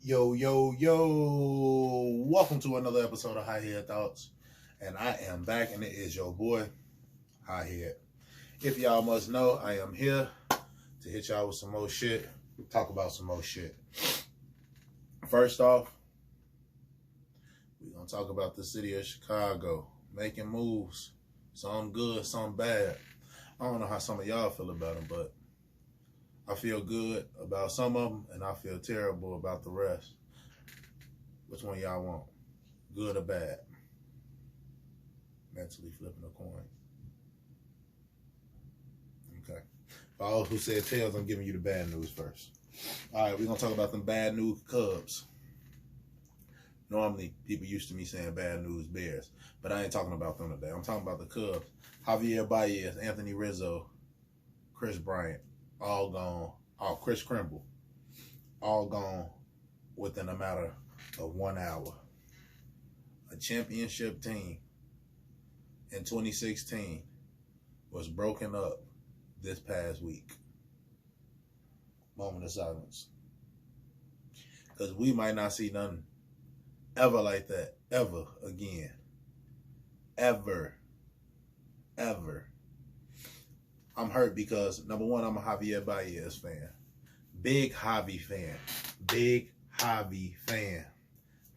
Yo, yo, yo. Welcome to another episode of High Head Thoughts. And I am back, and it is your boy, High Head. If y'all must know, I am here to hit y'all with some more shit, talk about some more shit. First off, we're going to talk about the city of Chicago making moves. Some good, some bad. I don't know how some of y'all feel about them, but I feel good about some of them, and I feel terrible about the rest. Which one y'all want? Good or bad? Mentally flipping a coin. Okay. For all who said tails, I'm giving you the bad news first. All right, we're going to talk about them bad news Cubs. Normally, people used to me saying bad news Bears, but I ain't talking about them today. I'm talking about the Cubs. Javier Baez, Anthony Rizzo, Chris Bryant. All gone. Chris Krimble. All gone within a matter of 1 hour. A championship team in 2016 was broken up this past week. Moment of silence. Because we might not see nothing ever like that ever again. Ever. I'm hurt because, number one, I'm a Javier Baez fan. Big Javi fan.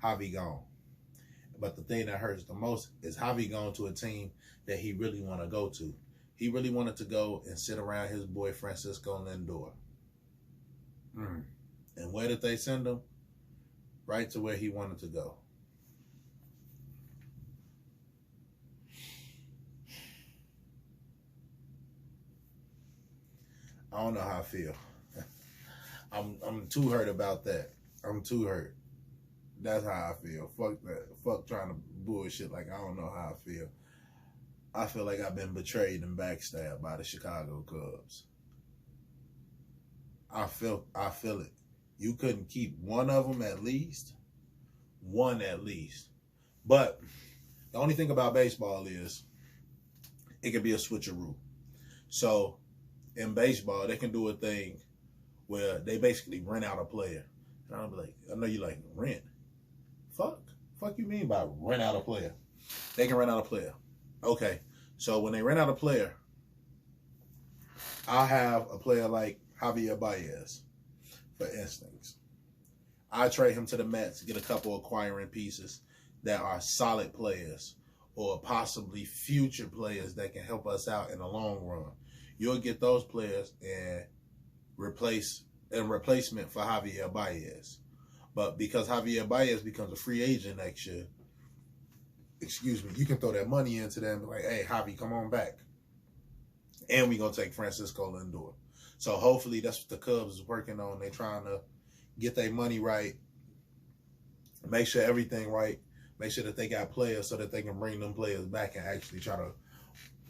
Javi gone. But the thing that hurts the most is Javi gone to a team that he really want to go to. He really wanted to go and sit around his boy Francisco Lindor. And where did they send him? Right to where he wanted to go. I don't know how I feel. I'm too hurt about that. I'm too hurt. That's how I feel. Fuck that. Fuck trying to bullshit like I don't know how I feel. I feel like I've been betrayed and backstabbed by the Chicago Cubs. I feel it. You couldn't keep one of them at least. One at least. But the only thing about baseball is it could be a switcheroo. So in baseball, they can do a thing where they basically rent out a player. And I'll be like, I know you like rent. Fuck you mean by rent out a player? They can rent out a player. Okay. So when they rent out a player, I'll have a player like Javier Baez, for instance. I trade him to the Mets, get a couple acquiring pieces that are solid players or possibly future players that can help us out in the long run. You'll get those players and replacement for Javier Baez. But because Javier Baez becomes a free agent next year, you can throw that money into them and be like, hey, Javi, come on back. And we're going to take Francisco Lindor. So hopefully that's what the Cubs is working on. They're trying to get their money right, make sure everything right, make sure that they got players so that they can bring them players back and actually try to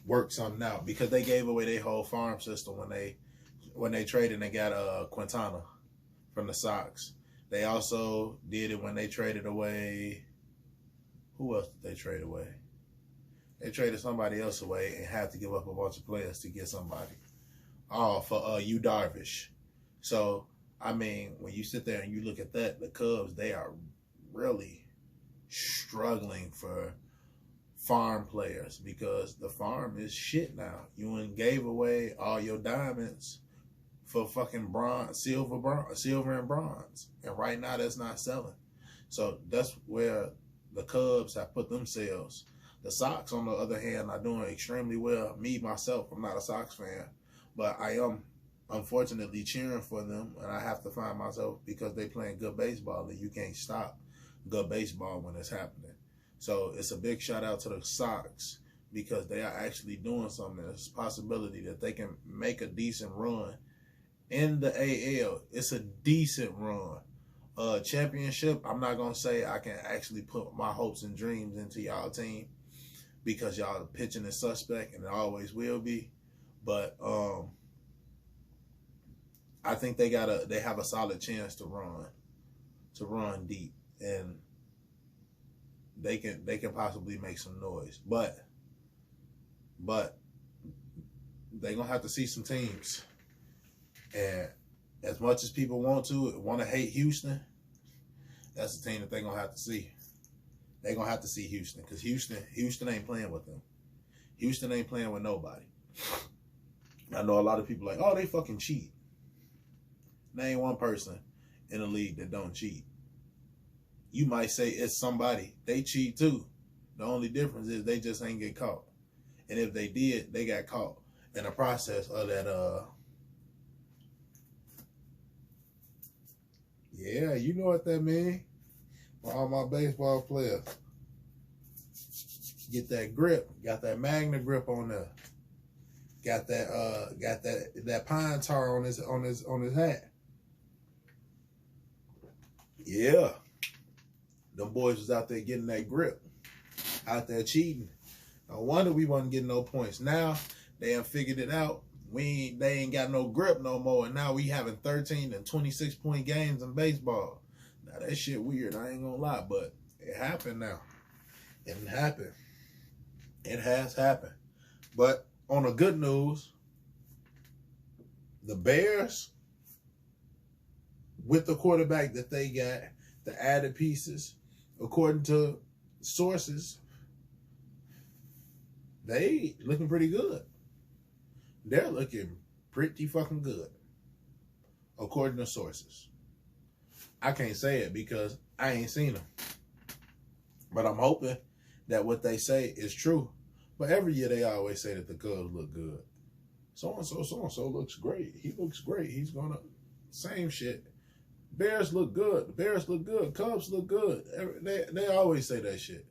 work something out, because they gave away their whole farm system when they traded and they got Quintana from the Sox. They also did it when they traded away. Who else did they trade away? They traded somebody else away and had to give up a bunch of players to get somebody. Oh, for Yu Darvish. So I mean, when you sit there and you look at that, the Cubs, they are really struggling for farm players because the farm is shit now. You gave away all your diamonds for fucking bronze, silver and bronze. And right now that's not selling. So that's where the Cubs have put themselves. The Sox, on the other hand, are doing extremely well. Me, myself, I'm not a Sox fan, but I am unfortunately cheering for them, and I have to find myself because they playing good baseball, and you can't stop good baseball when it's happening. So it's a big shout out to the Sox because they are actually doing something. There's a possibility that they can make a decent run in the AL. It's a decent run. Championship, I'm not going to say I can actually put my hopes and dreams into y'all team because y'all pitching is suspect, and it always will be. But I think they have a solid chance to run deep, and they can possibly make some noise. But they're gonna have to see some teams. And as much as people want to hate Houston, That's the team that they're gonna have to see. They're gonna have to see Houston, because Houston ain't playing with them. Houston ain't playing with nobody. I know a lot of people like, oh, they fucking cheat. Name one person in the league that don't cheat. You might say it's somebody. They cheat too. The only difference is they just ain't get caught. And if they did, they got caught in the process of that. Yeah, you know what that mean. For all my baseball players, get that grip. Got that Magna grip on there. Got that pine tar on his hat. Yeah. Them boys was out there getting that grip. Out there cheating. No wonder we wasn't getting no points. Now they have figured it out. They ain't got no grip no more. And now we having 13 and 26 point games in baseball. Now that shit weird. I ain't gonna lie, but it happened now. It happened. It has happened. But on the good news, the Bears, with the quarterback that they got, the added pieces, according to sources, they looking pretty good. They're looking pretty fucking good, according to sources. I can't say it because I ain't seen them. But I'm hoping that what they say is true. But every year they always say that the Cubs look good. So-and-so looks great. He looks great. He's going to... Same shit. Bears look good. The Bears look good. Cubs look good. They always say that shit.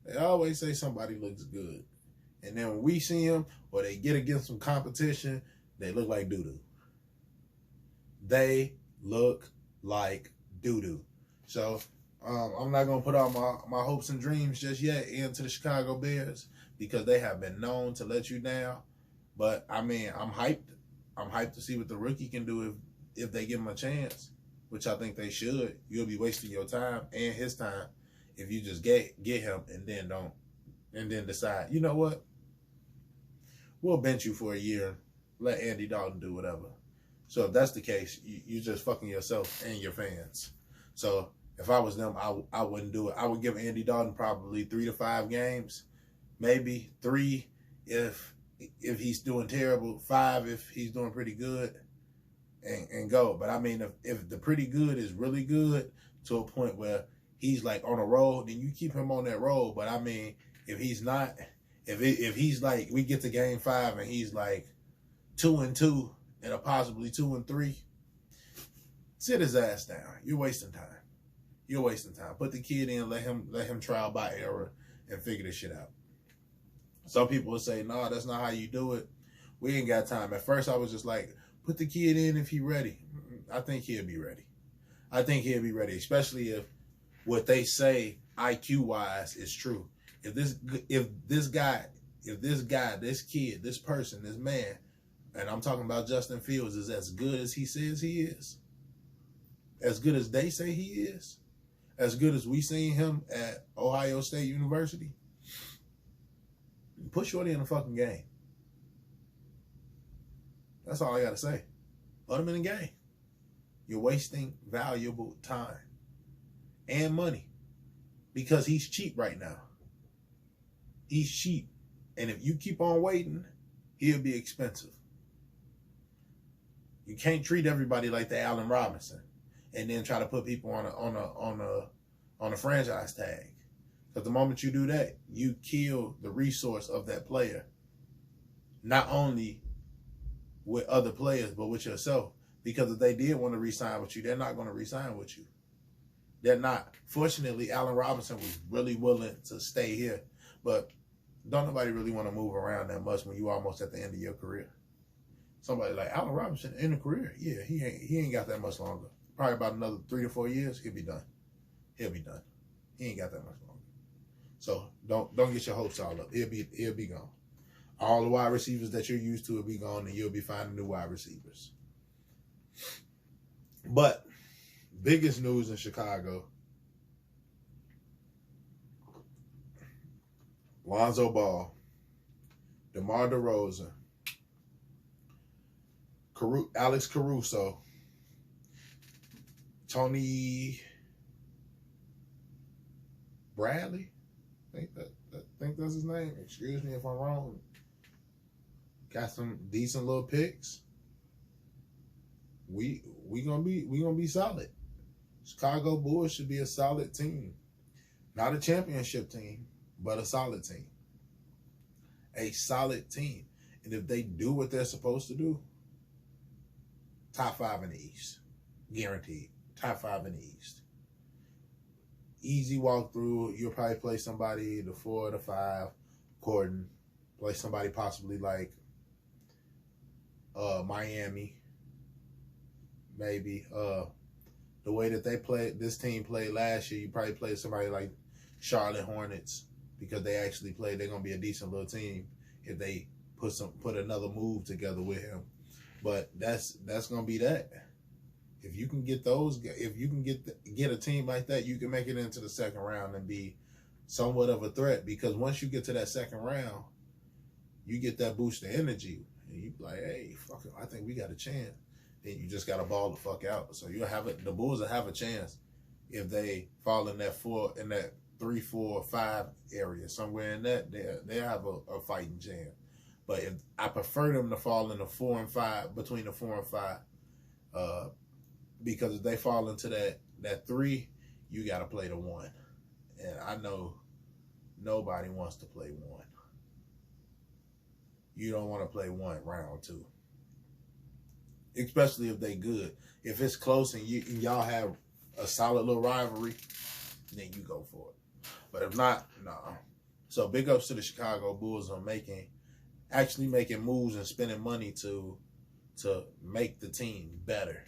They always say somebody looks good. And then when we see them or they get against some competition, they look like doo-doo. They look like doo-doo. So I'm not going to put all my hopes and dreams just yet into the Chicago Bears because they have been known to let you down. But, I mean, I'm hyped. I'm hyped to see what the rookie can do if they give him a chance, which I think they should. You'll be wasting your time and his time if you just get him and then decide, you know what? We'll bench you for a year. Let Andy Dalton do whatever. So if that's the case, you're just fucking yourself and your fans. So if I was them, I wouldn't do it. I would give Andy Dalton probably 3 to 5 games, maybe 3 if he's doing terrible, 5 if he's doing pretty good, and go. But I mean, if the pretty good is really good to a point where he's like on a roll, then you keep him on that roll. But I mean, if he's not, if he's like, we get to game 5 and he's like 2-2 and a possibly 2-3, sit his ass down. You're wasting time. You're wasting time. Put the kid in, let him trial by error and figure this shit out. Some people will say, no, that's not how you do it. We ain't got time. At first, I was just like, put the kid in if he's ready. I think he'll be ready. I think he'll be ready, especially if what they say IQ-wise is true. If this kid, this person, this man, and I'm talking about Justin Fields, is as good as he says he is, as good as they say he is, as good as we seen him at Ohio State University, put Shorty in the fucking game. That's all I got to say. Put him in the game. You're wasting valuable time and money because he's cheap right now. He's cheap. And if you keep on waiting, he'll be expensive. You can't treat everybody like the Allen Robinson and then try to put people on a franchise tag. Because the moment you do that, you kill the resource of that player. Not only with other players, but with yourself. Because if they did want to re-sign with you, they're not going to re-sign with you. They're not. Fortunately, Allen Robinson was really willing to stay here. But don't nobody really want to move around that much when you're almost at the end of your career. Somebody like Allen Robinson in a career, yeah, he ain't got that much longer. Probably about another 3 to 4 years, he'll be done. He'll be done. He ain't got that much longer. So don't get your hopes all up. He'll be gone. All the wide receivers that you're used to will be gone, and you'll be finding new wide receivers. But biggest news in Chicago: Lonzo Ball, DeMar DeRozan, Alex Caruso, Tony Bradley. I think that's his name. Excuse me if I'm wrong. Got some decent little picks. We gonna be solid. Chicago Bulls should be a solid team. Not a championship team, but a solid team. A solid team. And if they do what they're supposed to do, top 5 in the East. Guaranteed. Top 5 in the East. Easy walkthrough. You'll probably play somebody the 4 or the 5. Gordon. Play somebody possibly like Miami. Maybe. The way that this team played last year, you probably play somebody like Charlotte Hornets because they actually played. They're gonna be a decent little team if they put another move together with him. But that's gonna be that. If you can get those, if you can get a team like that, you can make it into the second round and be somewhat of a threat. Because once you get to that second round, you get that boost of energy, and you be like, hey, fuck it, I think we got a chance. Then you just got to ball the fuck out. So you'll have it. The Bulls will have a chance if they fall in that 3, 4, 5 area, somewhere in that. They have a fighting chance. But if I prefer them to fall in the 4 and 5, between the 4 and 5, because if they fall into that 3, you got to play the 1, and I know nobody wants to play 1. You don't want to play 1 round 2. Especially if they good. If it's close and y'all have a solid little rivalry, then you go for it. But if not, no. So big ups to the Chicago Bulls on actually making moves and spending money to make the team better.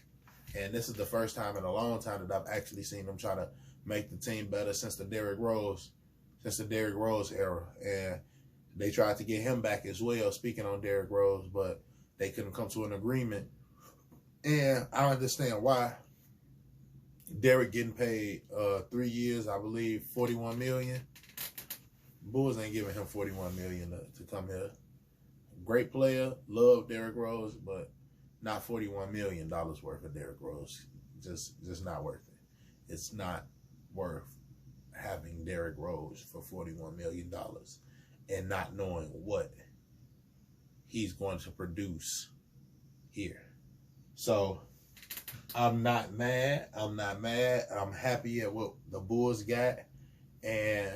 And this is the first time in a long time that I've actually seen them try to make the team better since the Derrick Rose era. And they tried to get him back as well, speaking on Derrick Rose, but they couldn't come to an agreement. And I understand why. Derrick getting paid 3 years, I believe, $41 million. Bulls ain't giving him $41 million to come here. Great player, love Derrick Rose, but not $41 million worth of Derrick Rose. Just not worth it. It's not worth having Derrick Rose for $41 million and not knowing what he's going to produce here. So I'm not mad. I'm happy at what the Bulls got, and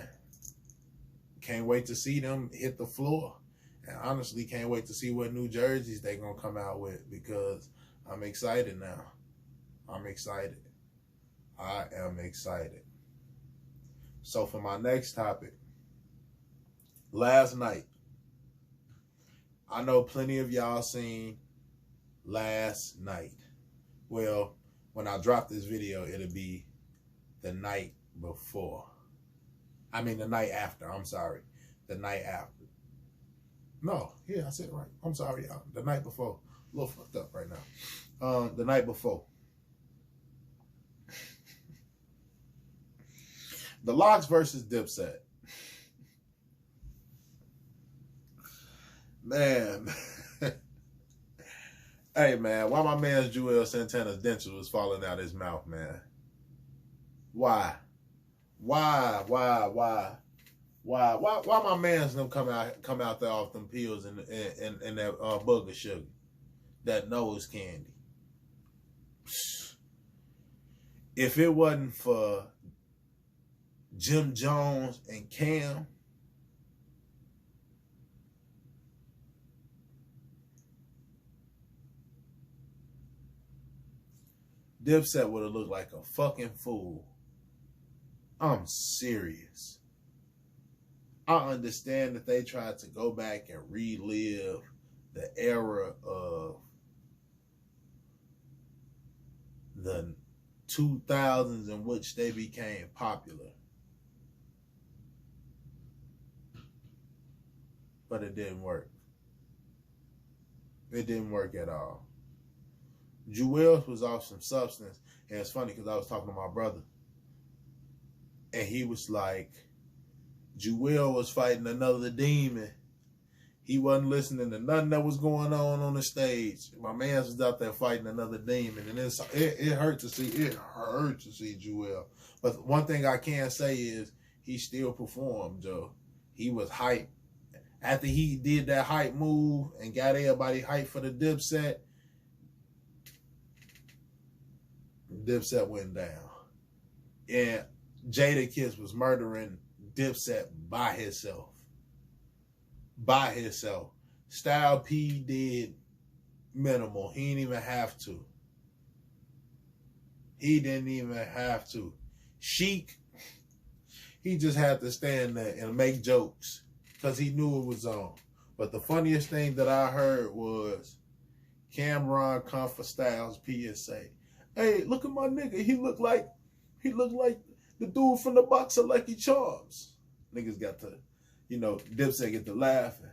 can't wait to see them hit the floor. And honestly, can't wait to see what new jerseys they're going to come out with, because I'm excited now. I'm excited. I am excited. So for my next topic, last night, I know plenty of y'all seen last night. Well, when I drop this video, it'll be the night before. I mean, the night after. I'm sorry. The night after. No, yeah, I said it right. I'm sorry, y'all. The night before. A little fucked up right now. The night before. The Locks versus Dipset. Man. Hey, man, why my man's Joel Santana's dentures was falling out his mouth, man? Why? Why my man's them come out there off them pills and that booger sugar, that nose candy? If it wasn't for Jim Jones and Cam, Dipset would have looked like a fucking fool. I'm serious. I understand that they tried to go back and relive the era of the 2000s in which they became popular. But it didn't work. It didn't work at all. Joel was off some substance. And it's funny because I was talking to my brother. And he was like, Joel was fighting another demon. He wasn't listening to nothing that was going on the stage. My man was out there fighting another demon. And it hurt to see. It hurt to see Joel. But one thing I can say is he still performed, Joe. He was hype. After he did that hype move and got everybody hyped for the Dipset, Dipset went down. And Jadakiss was murdering Dipset by himself. By himself. Style P did minimal. He didn't even have to. He didn't even have to. Sheik, he just had to stand there and make jokes because he knew it was on. But the funniest thing that I heard was Cameron come for Styles P and say, "Hey, look at my nigga. He looked like the dude from the box of Lucky Charms." Niggas got to, Dipset get to laughing.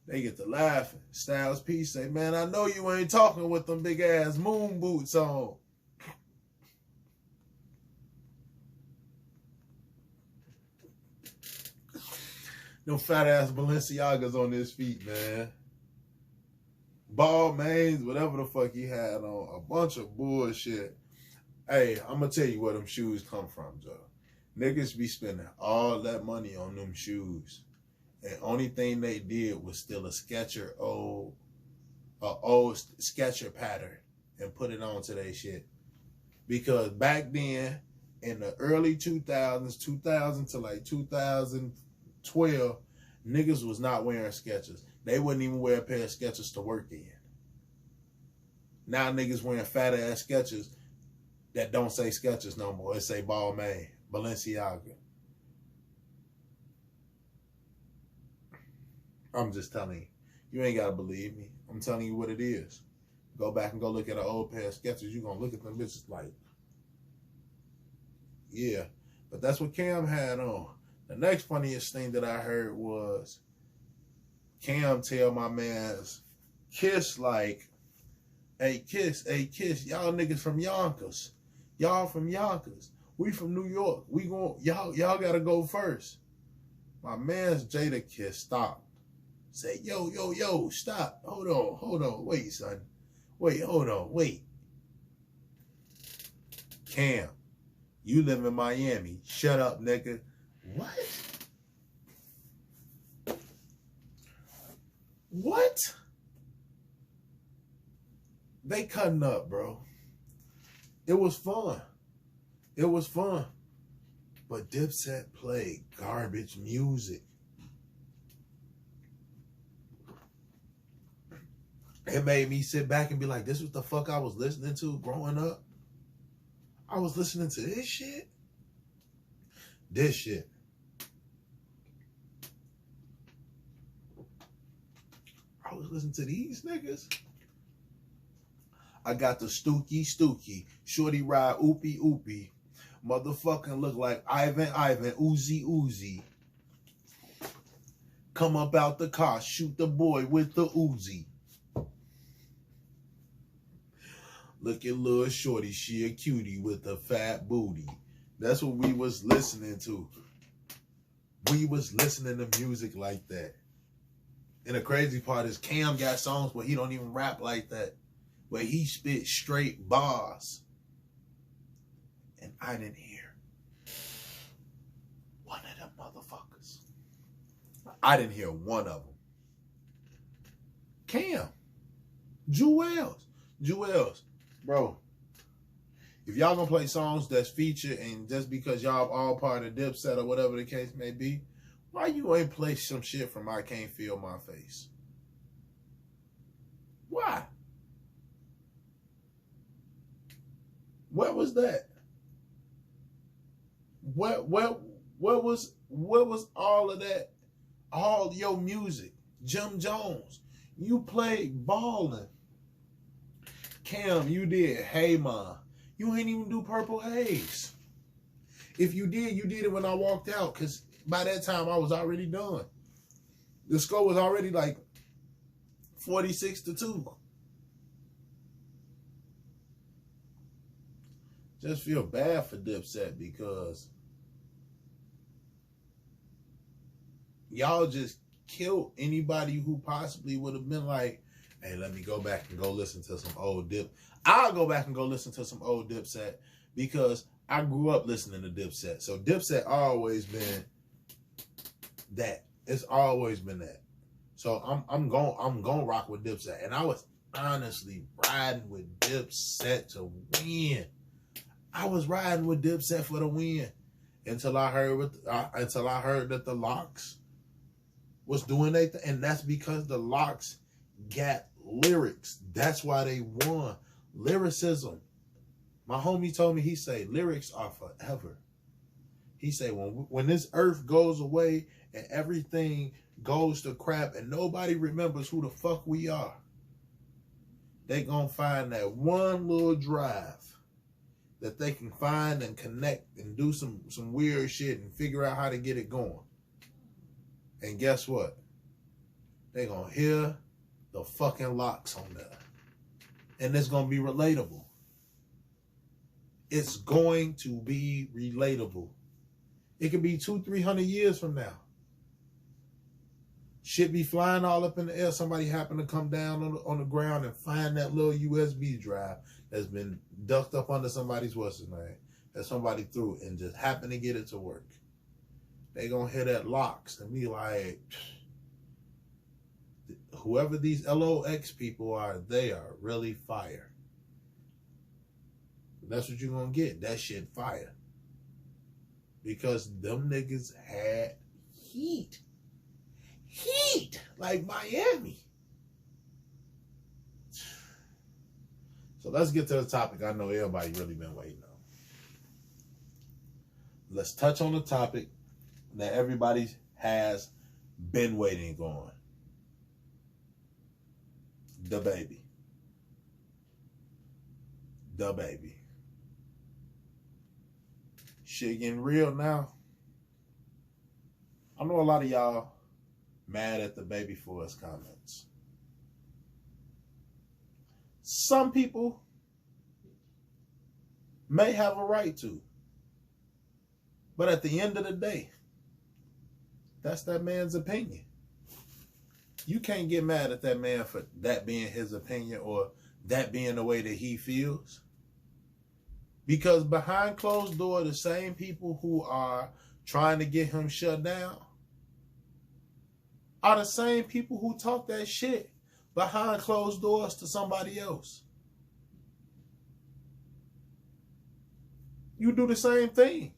They get to laughing. Styles P say, "Man, I know you ain't talking with them big ass moon boots on." Them fat ass Balenciagas on his feet, man. Ball mains, whatever the fuck he had on. A bunch of bullshit. Hey, I'm gonna tell you where them shoes come from, Joe. Niggas be spending all that money on them shoes. And only thing they did was steal a old Sketcher pattern and put it onto their shit. Because back then, in the early 2000s, 2000 to like 2012, niggas was not wearing Skechers. They wouldn't even wear a pair of Skechers to work in. Now niggas wearing fat ass Skechers that don't say Skechers no more. It say Balmain, Balenciaga. I'm just telling you. You ain't gotta believe me. I'm telling you what it is. Go back and go look at an old pair of Skechers. You're gonna look at them bitches like, yeah. But that's what Cam had on. The next funniest thing that I heard was Cam tell my man's Kiss like, hey Kiss, y'all niggas from Yonkers. Y'all from Yonkers. We from New York. We y'all gotta go first. My man's Jadakiss stopped. Say, yo, stop. Hold on. Wait, son. Wait, hold on. Wait. Cam, you live in Miami. Shut up, nigga. What? They cutting up, bro. It was fun. But Dipset played garbage music. It made me sit back and be like, this is what the fuck I was listening to growing up. I was listening to this shit. I was listening to these niggas. I got the Stookie. Shorty ride oopie. Motherfucking look like Ivan, Uzi. Come up out the car, shoot the boy with the Uzi. Look at little shorty, she a cutie with a fat booty. That's what we was listening to. We was listening to music like that. And the crazy part is Cam got songs where he don't even rap like that. Where he spit straight bars. And I didn't hear one of them motherfuckers. I didn't hear one of them. Cam. Jewels. Bro, if y'all gonna play songs that's featured and just because y'all all part of Dipset or whatever the case may be, why you ain't play some shit from I Can't Feel My Face? Why? Where was that? Where was all of that? All your music. Jim Jones. You played ballin'. Cam, you did Hey Ma. You ain't even do Purple Haze. If you did it when I walked out, because by that time I was already done. The score was already like 46-2. Just feel bad for Dipset because y'all just killed anybody who possibly would have been like, hey, let me go back and go listen to some old Dip. I'll go back and go listen to some old Dipset because I grew up listening to Dipset. So Dipset always been that. It's always been that. So I'm going rock with Dipset. And I was honestly riding with Dipset to win. I was riding with Dipset for the win until I heard that the Locks was doing their thing. And that's because the Locks got lyrics. That's why they won. Lyricism. My homie told me, he say, lyrics are forever. He say, when this earth goes away and everything goes to crap and nobody remembers who the fuck we are, they gonna find that one little drive that they can find and connect and do some weird shit and figure out how to get it going. And guess what? They gonna hear the fucking Locks on there. And it's gonna be relatable. It's going to be relatable. It could be 200-300 years from now. Shit be flying all up in the air. Somebody happen to come down on the ground and find that little USB drive that's been ducked up under somebody's name that somebody threw and just happen to get it to work. They gonna hear that Locks and be like, whoever these LOX people are, they are really fire. That's what you're gonna get. That shit fire. Because them niggas had heat. Heat! Like Miami. So let's get to the topic I know everybody really been waiting on. Let's touch on the topic that everybody has been waiting on. Dababy. Dababy. Shit getting real now. I know a lot of y'all mad at Dababy for his comments. Some people may have a right to. But at the end of the day, that's that man's opinion. You can't get mad at that man for that being his opinion or that being the way that he feels. Because behind closed doors, the same people who are trying to get him shut down are the same people who talk that shit behind closed doors to somebody else. You do the same thing.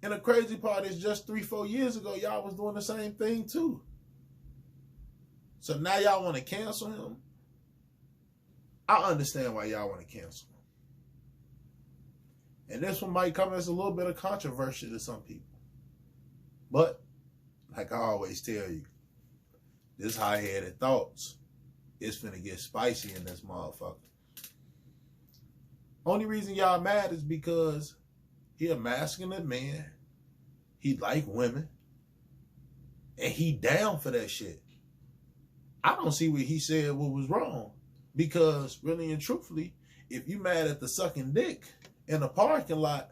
And the crazy part is just 3-4 years ago, y'all was doing the same thing too. So now y'all want to cancel him? I understand why y'all want to cancel him. And this one might come as a little bit of controversy to some people. But, like I always tell you, this high-headed thoughts is finna get spicy in this motherfucker. Only reason y'all mad is because he a masculine man. He like women. And he down for that shit. I don't see what he said what was wrong. Because, really and truthfully, if you mad at the sucking dick in the parking lot,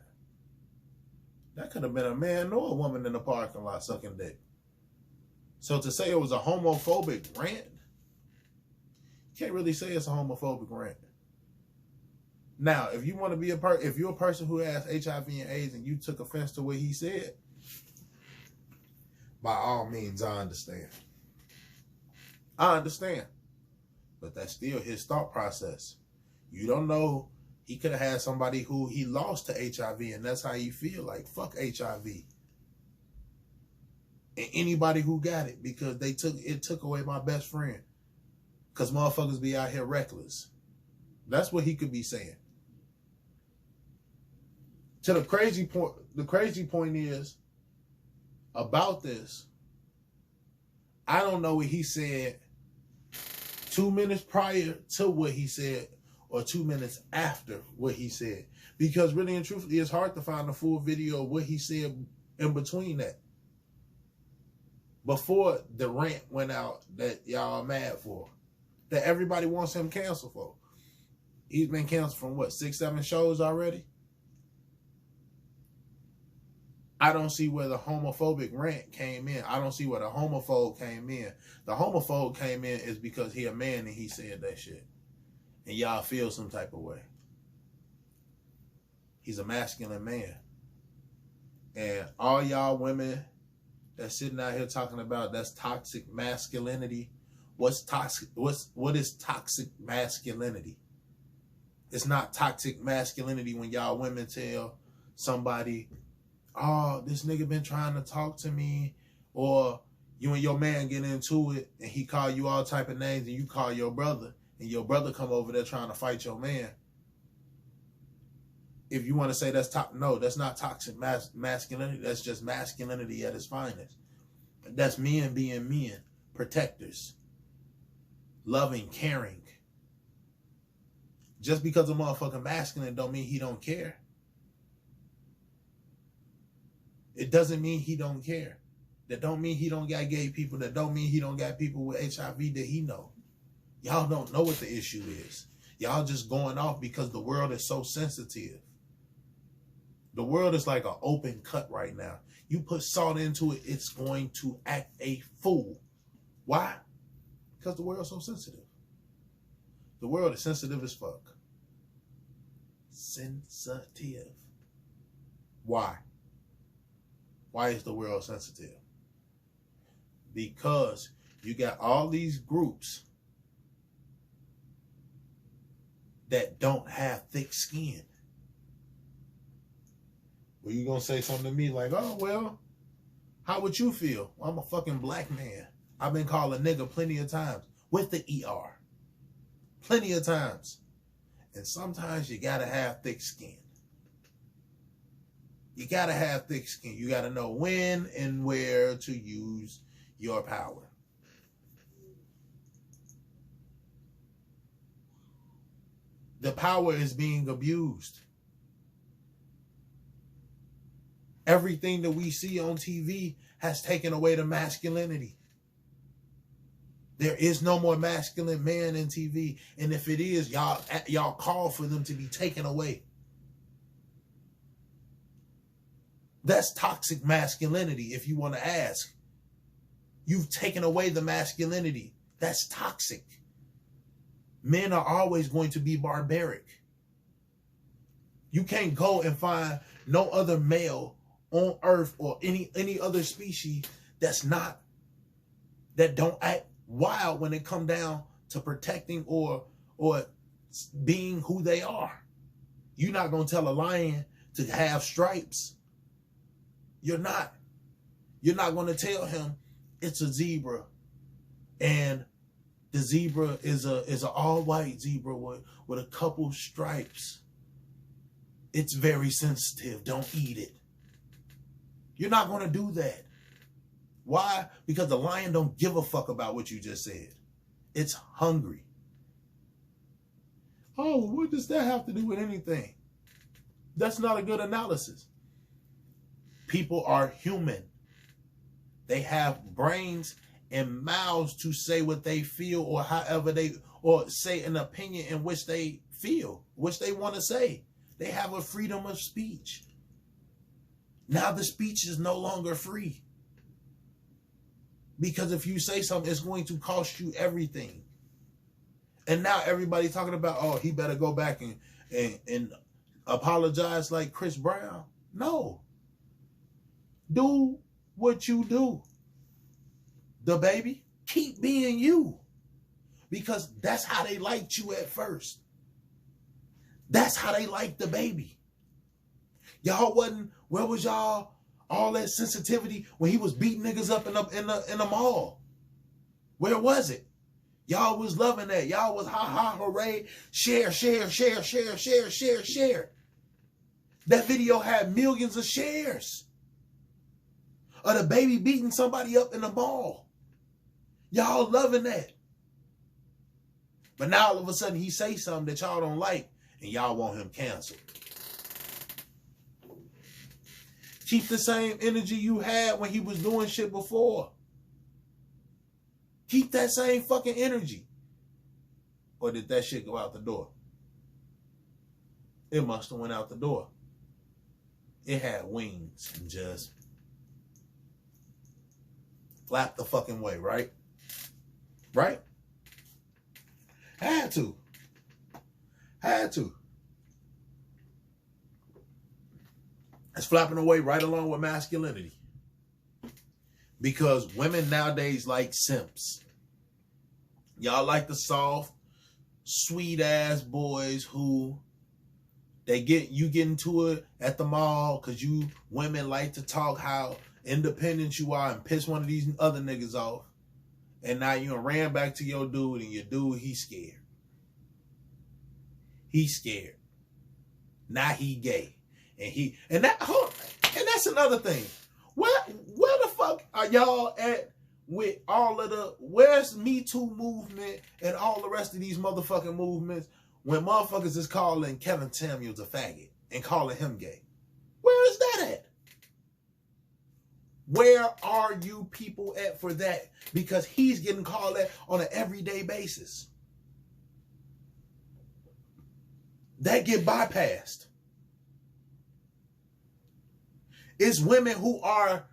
that could have been a man or a woman in the parking lot sucking dick. So to say it was a homophobic rant, you can't really say it's a homophobic rant. Now, if you want to be if you're a person who has HIV and AIDS and you took offense to what he said, by all means, I understand. I understand. But that's still his thought process. You don't know. He could have had somebody who he lost to HIV and that's how you feel. Like, fuck HIV. And anybody who got it because it took away my best friend. Because motherfuckers be out here reckless. That's what he could be saying. To the crazy point is, about this, I don't know what he said 2 minutes prior to what he said or 2 minutes after what he said. Because really and truthfully, it's hard to find a full video of what he said in between that. Before the rant went out that y'all are mad for. That everybody wants him canceled for. He's been canceled from what, 6-7 shows already? I don't see where the homophobic rant came in. I don't see where the homophobe came in. The homophobe came in is because he a man and he said that shit. And y'all feel some type of way. He's a masculine man. And all y'all women that's sitting out here talking about that's toxic masculinity. What is toxic masculinity? It's not toxic masculinity when y'all women tell somebody, oh, this nigga been trying to talk to me, or you and your man get into it and he call you all type of names and you call your brother and your brother come over there trying to fight your man. If you want to say that's no, that's not toxic masculinity. That's just masculinity at its finest. That's men being men, protectors, loving, caring. Just because a motherfucker masculine don't mean he don't care. It doesn't mean he don't care. That don't mean he don't got gay people. That don't mean he don't got people with HIV that he know. Y'all don't know what the issue is. Y'all just going off because the world is so sensitive. The world is like an open cut right now. You put salt into it, it's going to act a fool. Why? Because the world's so sensitive. The world is sensitive as fuck. Sensitive. Why? Why is the world sensitive? Because you got all these groups that don't have thick skin. Well, you gonna say something to me like, oh, well, how would you feel? Well, I'm a fucking black man. I've been called a nigga plenty of times with the ER. Plenty of times. And sometimes you gotta have thick skin. You gotta have thick skin. You gotta know when and where to use your power. The power is being abused. Everything that we see on TV has taken away the masculinity. There is no more masculine man in TV. And if it is, y'all call for them to be taken away. That's toxic masculinity, if you want to ask. You've taken away the masculinity. That's toxic. Men are always going to be barbaric. You can't go and find no other male on earth or any other species that don't act wild when it come down to protecting or being who they are. You're not going to tell a lion to have stripes. You're not. You're not going to tell him it's a zebra and the zebra is an all-white zebra with a couple stripes. It's very sensitive. Don't eat it. You're not going to do that. Why? Because the lion don't give a fuck about what you just said. It's hungry. Oh, what does that have to do with anything? That's not a good analysis. People are human. They have brains and mouths to say what they feel or however or say an opinion in which they feel, which they want to say. They have a freedom of speech. Now the speech is no longer free. Because if you say something, it's going to cost you everything. And now everybody's talking about, oh, he better go back and apologize like Chris Brown. No. Do what you do. Dababy, keep being you. Because that's how they liked you at first. That's how they liked Dababy. Y'all wasn't, where was y'all, all that sensitivity when he was beating niggas up in the mall? Where was it? Y'all was loving that. Y'all was ha ha hooray, share, share, share, share, share, share, share. That video had millions of shares. Of the baby beating somebody up in the mall. Y'all loving that. But now all of a sudden he say something that y'all don't like and y'all want him canceled. Keep the same energy you had when he was doing shit before. Keep that same fucking energy. Or did that shit go out the door? It must have went out the door. It had wings and just flapped the fucking way, right? Right? Had to. Had to. It's flapping away right along with masculinity. Because women nowadays like simps. Y'all like the soft, sweet ass boys who you get into it at the mall because you women like to talk how independent you are and piss one of these other niggas off. And now you ran back to your dude, and your dude, he's scared. He's scared. Now he gay. And that's another thing. Where the fuck are y'all at with all of where's Me Too movement and all the rest of these motherfucking movements when motherfuckers is calling Kevin Samuels a faggot and calling him gay? Where is that at? Where are you people at for that? Because he's getting called that on an everyday basis. That get bypassed. It's women who are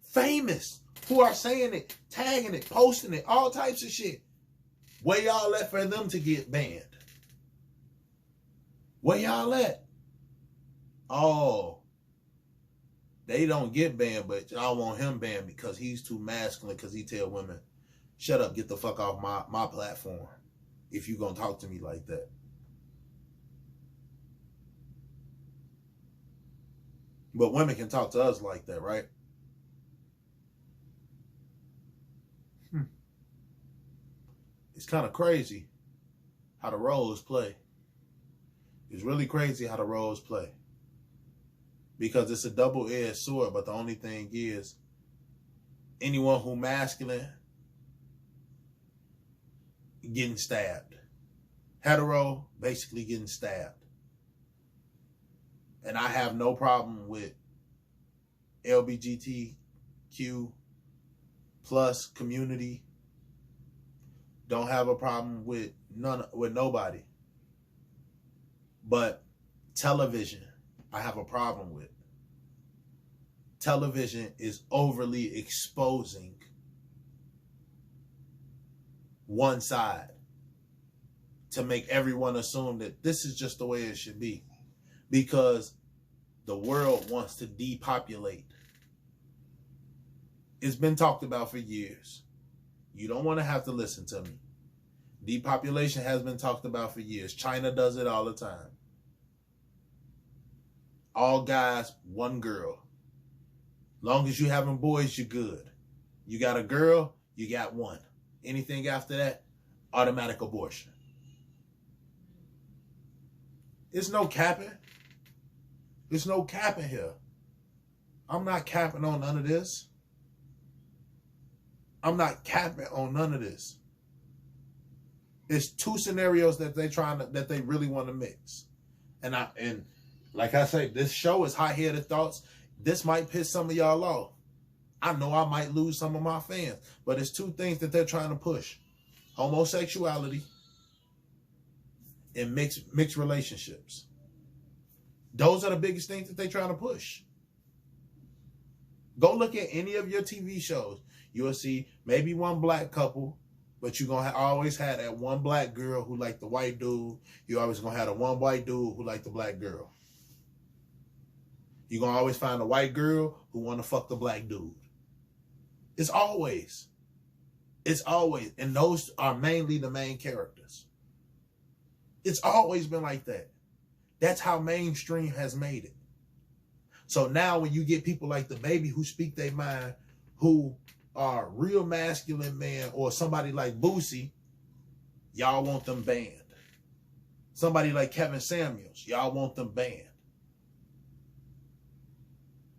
famous, who are saying it, tagging it, posting it, all types of shit. Where y'all at for them to get banned? Where y'all at? Oh, they don't get banned, but y'all want him banned because he's too masculine, because he tell women, shut up, get the fuck off my platform if you gonna talk to me like that. But women can talk to us like that, right? It's kind of crazy how the roles play. It's really crazy how the roles play. Because it's a double-edged sword, but the only thing is, anyone who masculine, getting stabbed. Hetero, basically getting stabbed. And I have no problem with LGBTQ plus community. Don't have a problem with nobody. But television, I have a problem with. Television is overly exposing one side to make everyone assume that this is just the way it should be. Because the world wants to depopulate. It's been talked about for years. You don't want to have to listen to me. Depopulation has been talked about for years. China does it all the time. All guys, one girl. Long as you having boys, you're good. You got a girl, you got one. Anything after that, automatic abortion. It's no capping. There's no capping here. I'm not capping on none of this. I'm not capping on none of this. It's two scenarios that they really want to mix. And like I say, this show is hot-headed thoughts. This might piss some of y'all off. I know I might lose some of my fans, but it's two things that they're trying to push: homosexuality and mixed relationships. Those are the biggest things that they're trying to push. Go look at any of your TV shows. You'll see maybe one black couple, but you're going to always have that one black girl who like the white dude. You're always going to have the one white dude who like the black girl. You're going to always find a white girl who want to fuck the black dude. It's always. And those are mainly the main characters. It's always been like that. That's how mainstream has made it. So now when you get people like Dababy who speak their mind, who are real masculine men, or somebody like Boosie, y'all want them banned. Somebody like Kevin Samuels, y'all want them banned.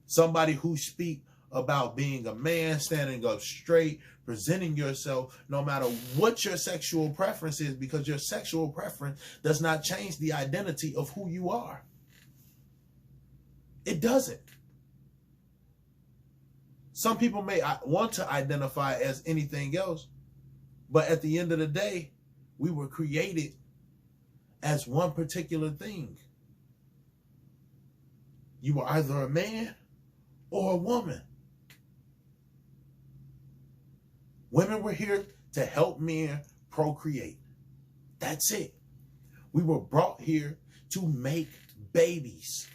Somebody who speak about being a man, standing up straight, presenting yourself no matter what your sexual preference is, because your sexual preference does not change the identity of who you are. It doesn't. Some people may want to identify as anything else, but at the end of the day, we were created as one particular thing. You were either a man or a woman. Women were here to help men procreate. That's it. We were brought here to make babies.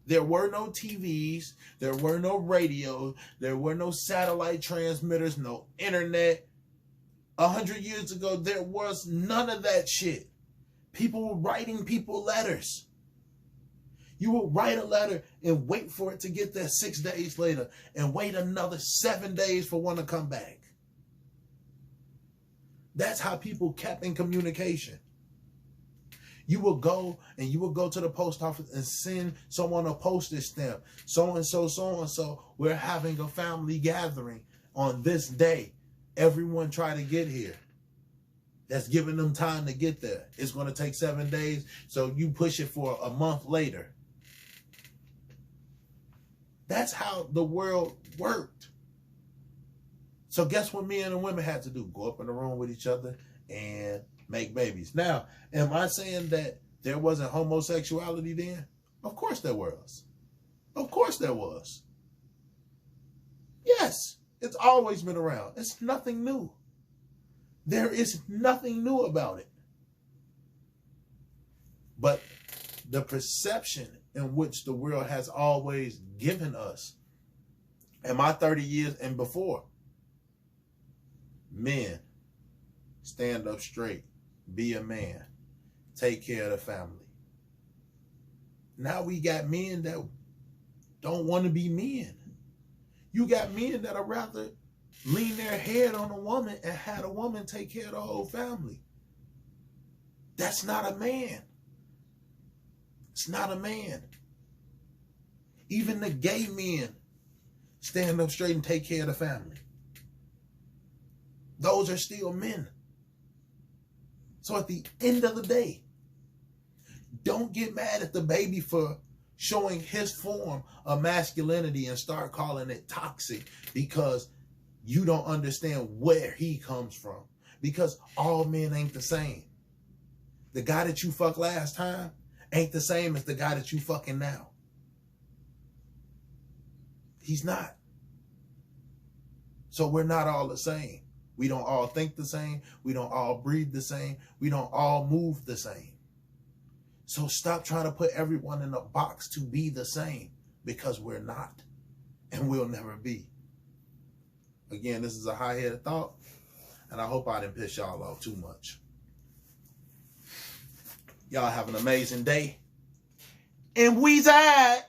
There were no TVs. There were no radios. There were no satellite transmitters, no internet. 100 years ago, there was none of that shit. People were writing people letters. You would write a letter and wait for it to get there 6 days later and wait another 7 days for one to come back. That's how people kept in communication. You would go to the post office and send someone a postage stamp. So-and-so, we're having a family gathering on this day. Everyone try to get here. That's giving them time to get there. It's going to take 7 days, so you push it for a month later. That's how the world worked. So guess what men and women had to do? Go up in the room with each other and make babies. Now, am I saying that there wasn't homosexuality then? Of course there was. Of course there was. Yes, it's always been around. It's nothing new. There is nothing new about it. But the perception in which the world has always given us, in my 30 years and before, men, stand up straight, be a man, take care of the family. Now we got men that don't want to be men. You got men that are rather lean their head on a woman and have a woman take care of the whole family. That's not a man. It's not a man. Even the gay men stand up straight and take care of the family. Those are still men. So at the end of the day, don't get mad at the baby for showing his form of masculinity and start calling it toxic because you don't understand where he comes from. Because all men ain't the same. The guy that you fucked last time ain't the same as the guy that you fucking now. He's not. So we're not all the same. We don't all think the same. We don't all breathe the same. We don't all move the same. So stop trying to put everyone in a box to be the same, because we're not and we'll never be. Again, this is a high-headed thought, and I hope I didn't piss y'all off too much. Y'all have an amazing day. And we's out.